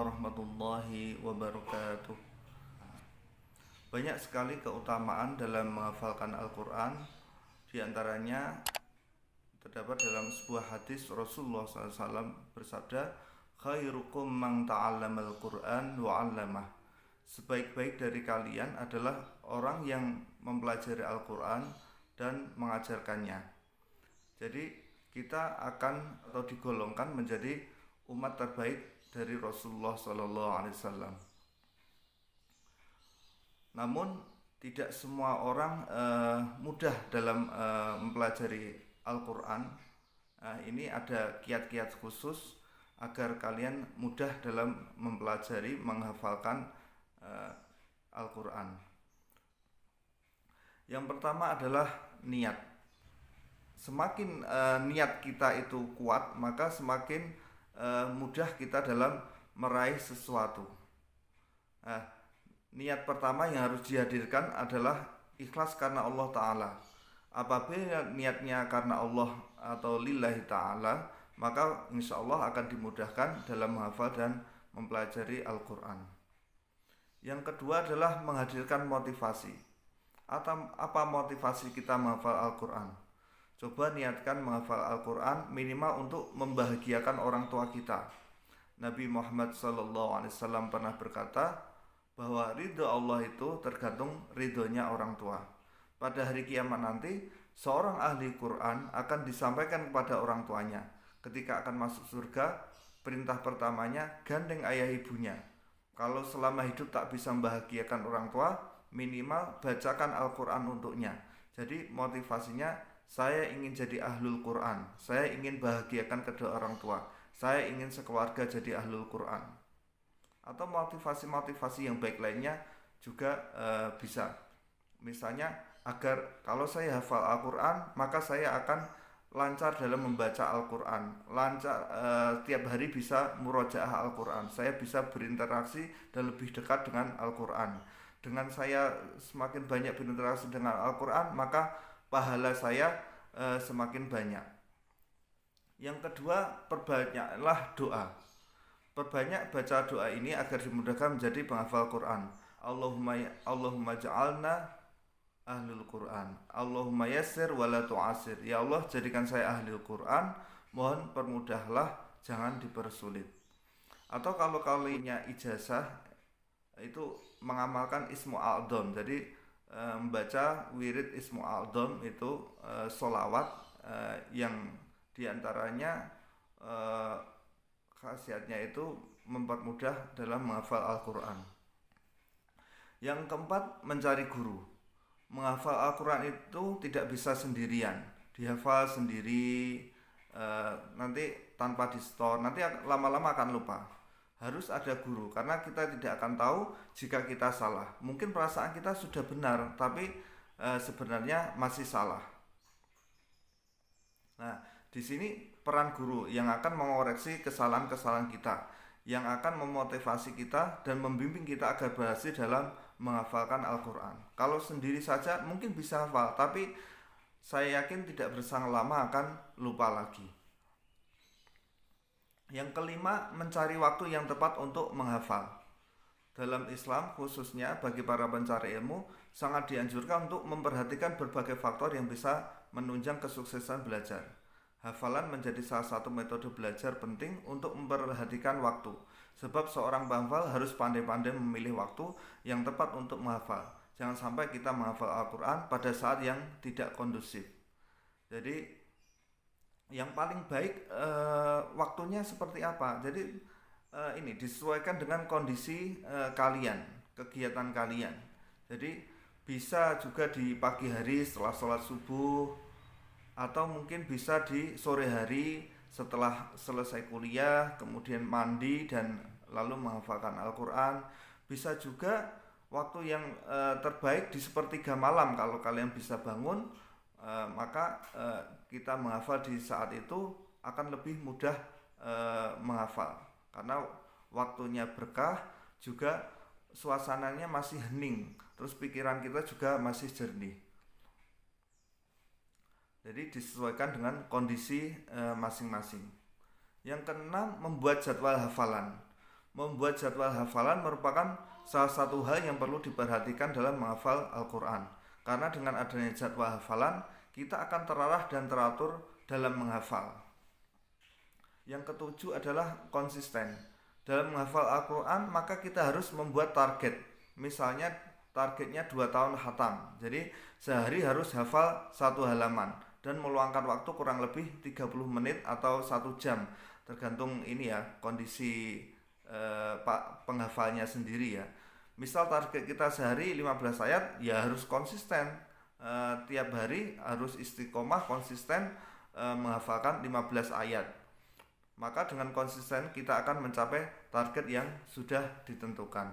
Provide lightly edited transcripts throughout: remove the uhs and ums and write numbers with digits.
warahmatullahi wabarakatuh. Banyak sekali keutamaan dalam menghafalkan Al-Quran. Di antaranya terdapat dalam sebuah hadis Rasulullah SAW bersabda, khairukum man ta'allamal Qur'an wa 'allamah. Sebaik-baik dari kalian adalah orang yang mempelajari Al-Quran dan mengajarkannya. Jadi kita akan atau digolongkan menjadi umat terbaik dari Rasulullah SAW. Namun tidak semua orang mudah dalam mempelajari Al-Quran. Ini ada kiat-kiat khusus agar kalian mudah dalam mempelajari, menghafalkan Al-Quran. Yang pertama adalah niat. Semakin niat kita itu kuat, maka semakin mudah kita dalam meraih sesuatu. Niat pertama yang harus dihadirkan adalah ikhlas karena Allah Ta'ala. Apabila niatnya karena Allah atau lillahi ta'ala, maka insya Allah akan dimudahkan dalam menghafal dan mempelajari Al-Quran. Yang kedua adalah menghadirkan motivasi. Apa motivasi kita menghafal Al-Quran? Coba niatkan menghafal Al-Quran minimal untuk membahagiakan orang tua kita. Nabi Muhammad SAW pernah berkata bahwa ridho Allah itu tergantung ridhonya orang tua. Pada hari kiamat nanti, seorang ahli Quran akan disampaikan kepada orang tuanya. Ketika akan masuk surga, perintah pertamanya gandeng ayah ibunya. Kalau selama hidup tak bisa membahagiakan orang tua, minimal bacakan Al-Quran untuknya. Jadi motivasinya, saya ingin jadi ahlul Quran, saya ingin bahagiakan kedua orang tua, saya ingin sekeluarga jadi ahlul Quran. Atau motivasi-motivasi yang baik lainnya juga bisa. Misalnya, agar kalau saya hafal Al-Quran, maka saya akan lancar dalam membaca Al-Quran, lancar tiap hari bisa murojaah Al-Quran, saya bisa berinteraksi dan lebih dekat dengan Al-Quran. Dengan saya semakin banyak berinteraksi dengan Al-Quran, maka pahala saya semakin banyak. Yang kedua, perbanyaklah doa. Perbanyak baca doa ini agar dimudahkan menjadi penghafal Quran. Allahumma ja'alna ahlul Quran. Allahumma yassir wa la tu'asir. Ya Allah, jadikan saya ahlul Quran. Mohon permudahlah, jangan dipersulit. Atau kalau kalinya ijazah, itu mengamalkan Ismu A'dham. Jadi membaca wirid Ismu A'dham itu sholawat yang diantaranya khasiatnya itu mempermudah dalam menghafal Al-Quran. Yang keempat, mencari guru. Menghafal Al-Quran itu tidak bisa sendirian, dihafal sendiri nanti tanpa di-store, nanti lama-lama akan lupa. Harus ada guru, karena kita tidak akan tahu jika kita salah. Mungkin perasaan kita sudah benar, tapi sebenarnya masih salah. Nah, di sini peran guru yang akan mengoreksi kesalahan-kesalahan kita, yang akan memotivasi kita dan membimbing kita agar berhasil dalam menghafalkan Al-Quran. Kalau sendiri saja mungkin bisa hafal, tapi saya yakin tidak berselang lama akan lupa lagi. Yang kelima, mencari waktu yang tepat untuk menghafal. Dalam Islam khususnya bagi para pencari ilmu, sangat dianjurkan untuk memperhatikan berbagai faktor yang bisa menunjang kesuksesan belajar. Hafalan menjadi salah satu metode belajar penting untuk memperhatikan waktu. Sebab seorang penghafal harus pandai-pandai memilih waktu yang tepat untuk menghafal. Jangan sampai kita menghafal Al-Quran pada saat yang tidak kondusif. Jadi yang paling baik waktunya seperti apa. Jadi ini disesuaikan dengan kondisi kalian, kegiatan kalian. Jadi bisa juga di pagi hari setelah sholat subuh, atau mungkin bisa di sore hari setelah selesai kuliah, kemudian mandi dan lalu menghafalkan Al-Quran. Bisa juga waktu yang terbaik di sepertiga malam. Kalau kalian bisa bangun, maka kita menghafal di saat itu akan lebih mudah menghafal, karena waktunya berkah, juga suasananya masih hening, terus pikiran kita juga masih jernih. Jadi disesuaikan dengan kondisi masing-masing. Yang keenam, membuat jadwal hafalan. Membuat jadwal hafalan merupakan salah satu hal yang perlu diperhatikan dalam menghafal Al-Quran. Karena dengan adanya jadwal hafalan, kita akan terarah dan teratur dalam menghafal. Yang ketujuh adalah konsisten. Dalam menghafal Al-Quran, maka kita harus membuat target. Misalnya targetnya 2 tahun khatam. Jadi sehari harus hafal 1 halaman dan meluangkan waktu kurang lebih 30 menit atau 1 jam. Tergantung ini ya, kondisi penghafalnya sendiri ya. Misal target kita sehari 15 ayat, ya harus konsisten. Tiap hari harus istiqomah konsisten menghafalkan 15 ayat. Maka dengan konsisten kita akan mencapai target yang sudah ditentukan.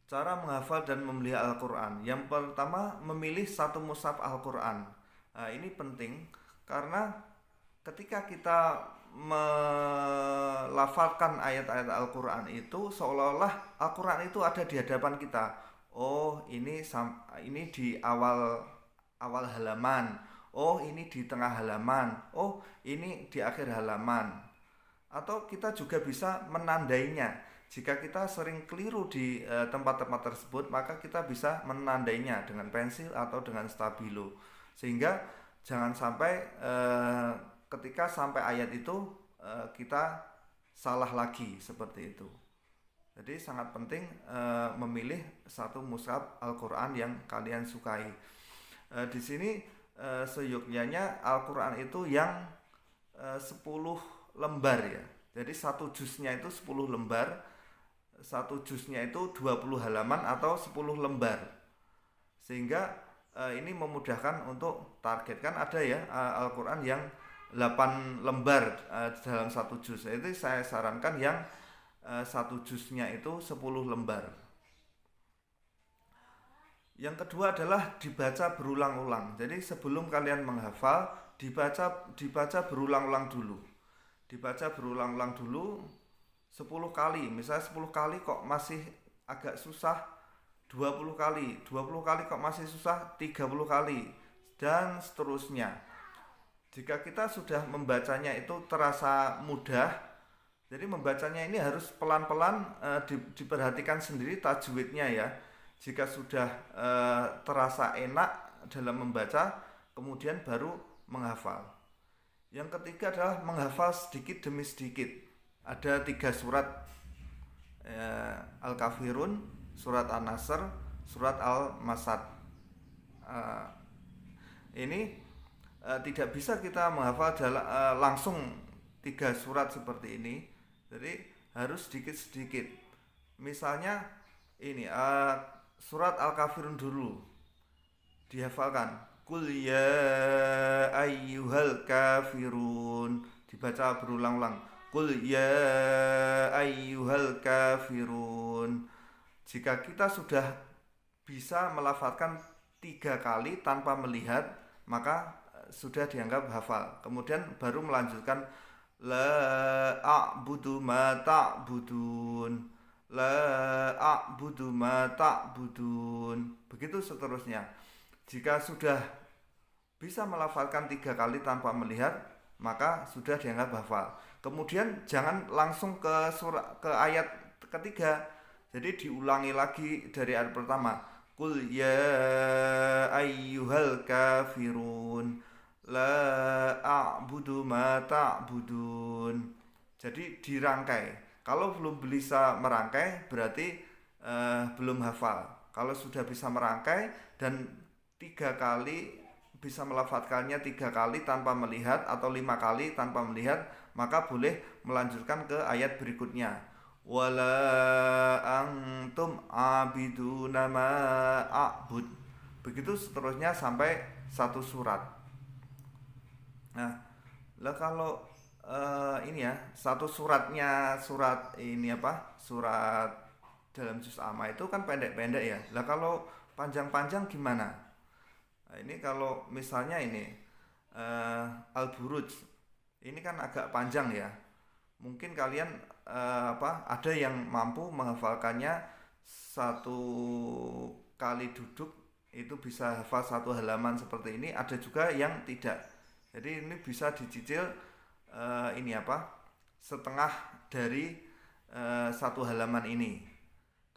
Cara menghafal dan memelihara Al-Quran. Yang pertama, memilih satu mushaf Al-Quran. Nah, ini penting karena ketika kita melafalkan ayat-ayat Al-Quran itu seolah-olah Al-Quran itu ada di hadapan kita. Oh, ini di awal halaman. Oh, ini di tengah halaman. Oh, ini di akhir halaman. Atau kita juga bisa menandainya. Jika kita sering keliru di tempat-tempat tersebut, maka kita bisa menandainya dengan pensil atau dengan stabilo. Sehingga jangan sampai ketika sampai ayat itu kita salah lagi seperti itu. Jadi sangat penting memilih satu mushaf Al-Quran yang kalian sukai. Di sini seyogyanya Al-Quran itu yang 10 lembar ya. Jadi satu juznya itu 10 lembar. Satu juznya itu 20 halaman atau 10 lembar. Sehingga ini memudahkan untuk target. Kan ada ya Al-Quran yang 8 lembar dalam satu juz. Itu saya sarankan yang satu juznya itu 10 lembar. Yang kedua adalah dibaca berulang-ulang. Jadi sebelum kalian menghafal, dibaca berulang-ulang dulu. Dibaca berulang-ulang dulu 10 kali. Misalnya 10 kali kok masih agak susah, 20 kali. 20 kali kok masih susah, 30 kali. Dan seterusnya. Jika kita sudah membacanya itu terasa mudah, jadi membacanya ini harus pelan-pelan diperhatikan sendiri tajwidnya ya. Jika sudah terasa enak dalam membaca, kemudian baru menghafal. Yang ketiga adalah menghafal sedikit demi sedikit. Ada 3 surat Al-Kafirun, surat An-Nasr, surat Al-Masad. Ini tidak bisa kita menghafal langsung 3 surat seperti ini. Jadi harus sedikit-sedikit. Misalnya ini surat Al-Kafirun dulu dihafalkan. Qul ya ayyuhal kafirun, dibaca berulang-ulang. Qul ya ayyuhal kafirun. Jika kita sudah bisa melafalkan 3 kali tanpa melihat, maka sudah dianggap hafal. Kemudian baru melanjutkan la a'budu ma ta'budun, la a'budu ma ta'budun. Begitu seterusnya. Jika sudah bisa melafalkan 3 kali tanpa melihat, maka sudah dianggap hafal. Kemudian jangan langsung ke ayat ketiga. Jadi diulangi lagi dari ayat pertama. Qul ya ayyuhal kafirun, la a'budu ma ta'budun. Jadi dirangkai. Kalau belum bisa merangkai berarti belum hafal. Kalau sudah bisa merangkai dan 3 kali bisa melafadzkannya 3 kali tanpa melihat atau 5 kali tanpa melihat, maka boleh melanjutkan ke ayat berikutnya. Wala antum abiduna ma a'bud. Begitu seterusnya sampai 1 surat. Nah, lah kalau ini ya, 1 suratnya surat ini apa? Surat dalam juz amma itu kan pendek-pendek ya. Lah kalau panjang-panjang gimana? Nah, ini kalau misalnya ini Al-Buruj. Ini kan agak panjang ya. Mungkin kalian ada yang mampu menghafalkannya 1 kali duduk itu bisa hafal 1 halaman seperti ini. Ada juga yang tidak. Jadi ini bisa dicicil setengah dari satu halaman ini,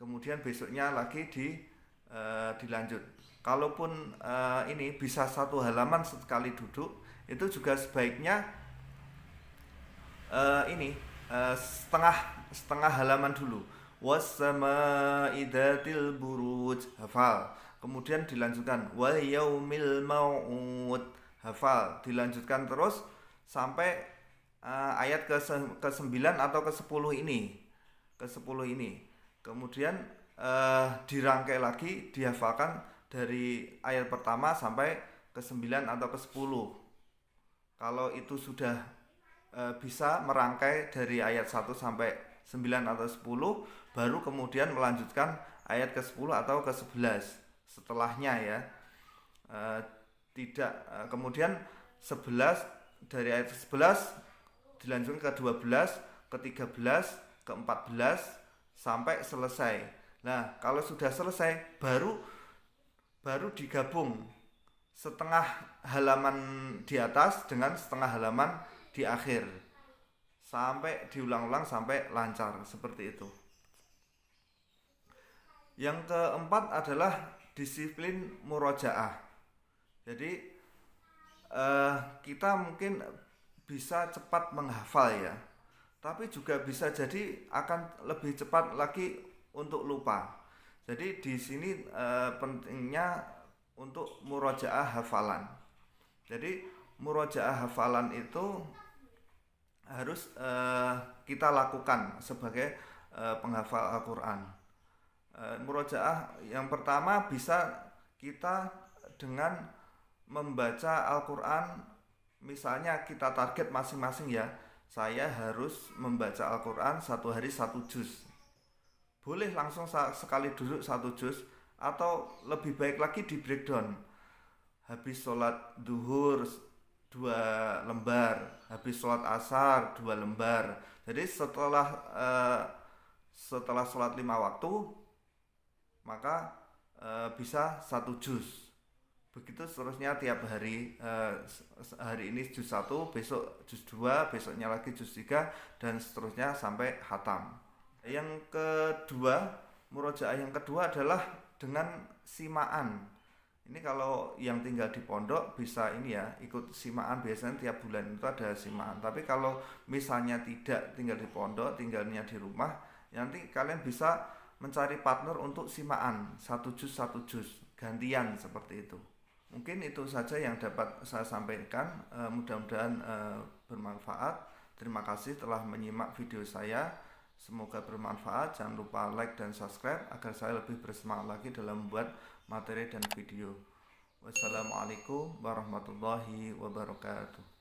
kemudian besoknya lagi dilanjut. Kalaupun ini bisa satu halaman sekali duduk, itu juga sebaiknya setengah halaman dulu. Wassama'i dzatil buruj, hafal. Kemudian dilanjutkan wal yaumil mau'ud, hafal. Dilanjutkan terus sampai ayat ke-9 atau ke-10 ini. Kemudian dirangkai lagi, dihafalkan dari ayat pertama sampai ke-9 atau ke-10. Kalau itu sudah bisa merangkai dari ayat 1 sampai 9 atau 10, baru kemudian melanjutkan ayat ke-10 atau ke-11 setelahnya ya. Kemudian 11, dari ayat 11 dilanjutkan ke 12, ke 13, ke 14 sampai selesai. Nah, kalau sudah selesai baru digabung setengah halaman di atas dengan setengah halaman di akhir, sampai diulang-ulang sampai lancar seperti itu. Yang keempat adalah disiplin murojaah. Jadi kita mungkin bisa cepat menghafal ya, tapi juga bisa jadi akan lebih cepat lagi untuk lupa. Jadi di sini pentingnya untuk murojaah hafalan. Jadi murojaah hafalan itu harus kita lakukan sebagai penghafal Al-Quran. Murojaah yang pertama bisa kita dengan membaca Al-Quran. Misalnya kita target masing-masing ya, saya harus membaca Al-Quran satu hari 1 juz. Boleh langsung sekali duduk 1 juz, atau lebih baik lagi di breakdown. Habis sholat duhur 2 lembar, habis sholat asar 2 lembar. Jadi setelah sholat 5 waktu, maka bisa 1 juz. Begitu seterusnya tiap hari. Hari ini juz 1, besok juz 2, besoknya lagi juz 3, dan seterusnya sampai khatam. Yang kedua, murojaah yang kedua adalah dengan simaan. Ini kalau yang tinggal di pondok bisa ini ya, ikut simaan, biasanya tiap bulan itu ada simaan. Tapi kalau misalnya tidak tinggal di pondok, tinggalnya di rumah, nanti kalian bisa mencari partner untuk simaan 1 juz, gantian seperti itu. Mungkin itu saja yang dapat saya sampaikan. Mudah-mudahan bermanfaat. Terima kasih telah menyimak video saya. Semoga bermanfaat. Jangan lupa like dan subscribe agar saya lebih bersemangat lagi dalam membuat materi dan video. Wassalamualaikum warahmatullahi wabarakatuh.